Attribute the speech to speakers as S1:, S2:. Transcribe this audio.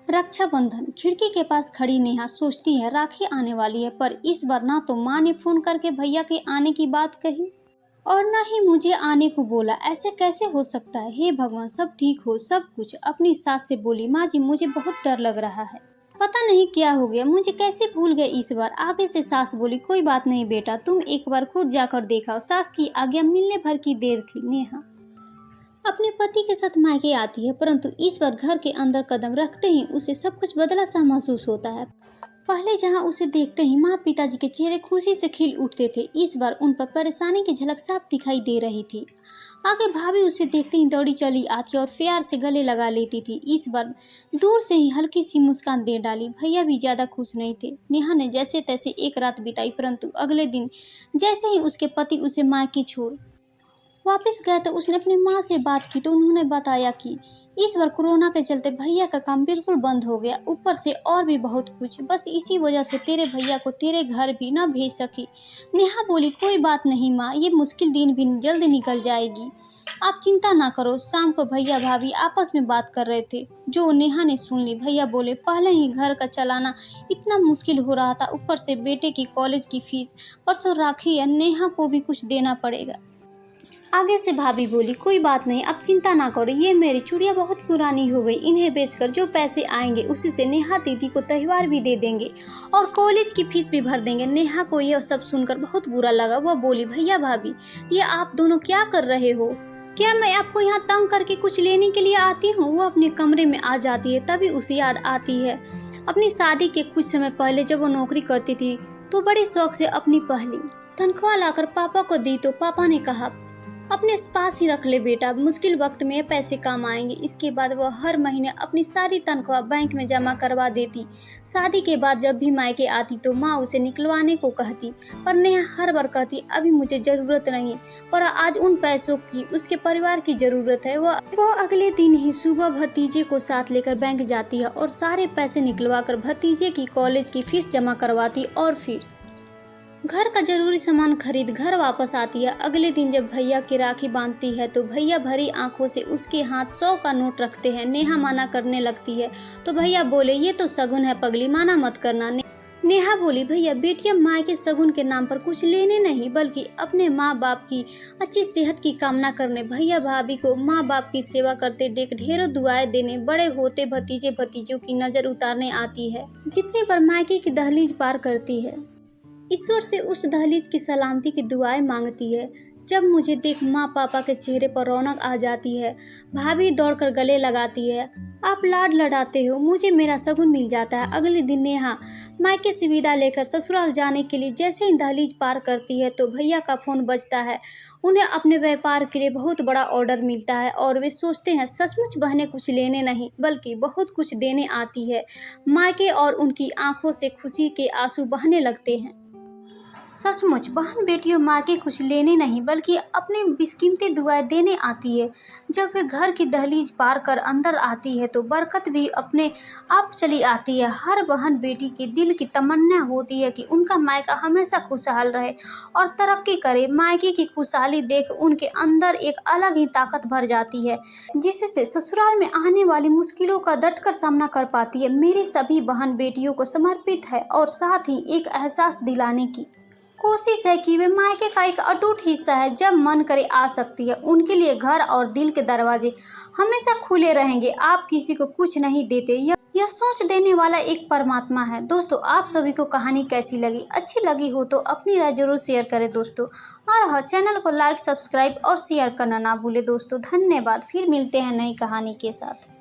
S1: रक्षाबंधन। खिड़की के पास खड़ी नेहा सोचती है राखी आने वाली है, पर इस बार ना तो माँ ने फोन करके भैया के आने की बात कही और ना ही मुझे आने को बोला। ऐसे कैसे हो सकता है? हे भगवान, सब ठीक हो सब कुछ। अपनी सास से बोली, माँ जी मुझे बहुत डर लग रहा है, पता नहीं क्या हो गया, मुझे कैसे भूल गए इस बार। आगे से सास बोली, कोई बात नहीं बेटा, तुम एक बार खुद जाकर देखा। सास की आज्ञा मिलने भर की देर थी। नेहा अपने पति के साथ मायके आती है, परंतु इस बार घर के अंदर कदम रखते ही उसे सब कुछ बदला सा महसूस होता है। पहले जहां उसे देखते ही माँ पिताजी के चेहरे खुशी से खिल उठते थे, इस बार उन पर परेशानी की झलक साफ दिखाई दे रही थी। आगे भाभी उसे देखते ही दौड़ी चली आती और प्यार से गले लगा लेती थी। इस बार दूर से ही हल्की सी मुस्कान दे डाली। भैया भी ज्यादा खुश नहीं थे। नेहा ने जैसे तैसे एक रात बिताई, परंतु अगले दिन जैसे ही उसके पति उसे मायके छोड़ वापस गया तो उसने अपनी माँ से बात की, तो उन्होंने बताया कि इस बार कोरोना के चलते भैया का काम बिल्कुल बंद हो गया, ऊपर से और भी बहुत कुछ। बस इसी वजह से तेरे भैया को तेरे घर भी ना भेज सकी। नेहा बोली, कोई बात नहीं माँ, ये मुश्किल दिन भी जल्द निकल जाएगी, आप चिंता ना करो। शाम को भैया भाभी आपस में बात कर रहे थे, जो नेहा ने सुन ली। भैया बोले, पहले ही घर का चलाना इतना मुश्किल हो रहा था, ऊपर से बेटे की कॉलेज की फीस, परसों राखी है, नेहा को भी कुछ देना पड़ेगा। आगे से भाभी बोली, कोई बात नहीं, अब चिंता ना करो, ये मेरी चूड़ियाँ बहुत पुरानी हो गई, इन्हें बेचकर जो पैसे आएंगे उसी से नेहा दीदी को त्योहार भी दे देंगे और कॉलेज की फीस भी भर देंगे। नेहा को यह सब सुनकर बहुत बुरा लगा। वह बोली, भैया भाभी ये आप दोनों क्या कर रहे हो? क्या मैं आपको यहाँ तंग करके कुछ लेने के लिए आती हूँ? वो अपने कमरे में आ जाती है, तभी उसे याद आती है अपनी शादी के कुछ समय पहले जब वो नौकरी करती थी, तो बड़े शौक से अपनी पहली तनख्वाह लाकर पापा को दी, तो पापा ने कहा, अपने पास ही रख ले बेटा, मुश्किल वक्त में पैसे काम आएंगे। इसके बाद वह हर महीने अपनी सारी तनख्वाह बैंक में जमा करवा देती। शादी के बाद जब भी मायके आती तो माँ उसे निकलवाने को कहती, पर नेहा हर बार कहती, अभी मुझे जरूरत नहीं, पर आज उन पैसों की उसके परिवार की जरूरत है। वो अगले दिन ही सुबह भतीजे को साथ लेकर बैंक जाती है और सारे पैसे निकलवा कर भतीजे की कॉलेज की फीस जमा करवाती और फिर घर का जरूरी सामान खरीद घर वापस आती है। अगले दिन जब भैया की राखी बांधती है तो भैया भरी आंखों से उसके हाथ 100 का नोट रखते हैं। नेहा माना करने लगती है तो भैया बोले, ये तो शगुन है पगली, माना मत करना। नेहा बोली, भैया बेटियां माँ के शगुन के नाम पर कुछ लेने नहीं, बल्कि अपने माँ बाप की अच्छी सेहत की कामना करने, भैया भाभी को माँ बाप की सेवा करते देख ढेरों दुआएं देने, बड़े होते भतीजे भतीजों की नजर उतारने आती है। जितनी बार मायके की दहलीज पार करती है, ईश्वर से उस दहलीज की सलामती की दुआएं मांगती है। जब मुझे देख माँ पापा के चेहरे पर रौनक आ जाती है, भाभी दौड़कर गले लगाती है, आप लाड लड़ाते हो, मुझे मेरा शगुन मिल जाता है। अगले दिन नेहा मायके से विदा लेकर ससुराल जाने के लिए जैसे ही दहलीज पार करती है तो भैया का फोन बजता है। उन्हें अपने व्यापार के लिए बहुत बड़ा ऑर्डर मिलता है और वे सोचते हैं सचमुच बहनें कुछ लेने नहीं बल्कि बहुत कुछ देने आती है मायके, और उनकी आंखों से खुशी के आंसू बहने लगते हैं। सचमुच बहन बेटियों माँ के कुछ लेने नहीं बल्कि अपने बेशकीमती दुआएं देने आती है। जब वे घर की दहलीज पार कर अंदर आती है तो बरकत भी अपने आप चली आती है। हर बहन बेटी के दिल की तमन्ना होती है कि उनका मायका हमेशा खुशहाल रहे और तरक्की करे। मायके की खुशहाली देख उनके अंदर एक अलग ही ताकत भर जाती है, जिससे ससुराल में आने वाली मुश्किलों का डटकर सामना कर पाती है। मेरी सभी बहन बेटियों को समर्पित है और साथ ही एक एहसास दिलाने की कोशिश है कि वे मायके का एक अटूट हिस्सा है, जब मन करे आ सकती है। उनके लिए घर और दिल के दरवाजे हमेशा खुले रहेंगे। आप किसी को कुछ नहीं देते, यह सोच देने वाला एक परमात्मा है। दोस्तों, आप सभी को कहानी कैसी लगी? अच्छी लगी हो तो अपनी राय जरूर शेयर करें दोस्तों, और हाँ, चैनल को लाइक सब्सक्राइब और शेयर करना ना भूले दोस्तों। धन्यवाद। फिर मिलते हैं नई कहानी के साथ।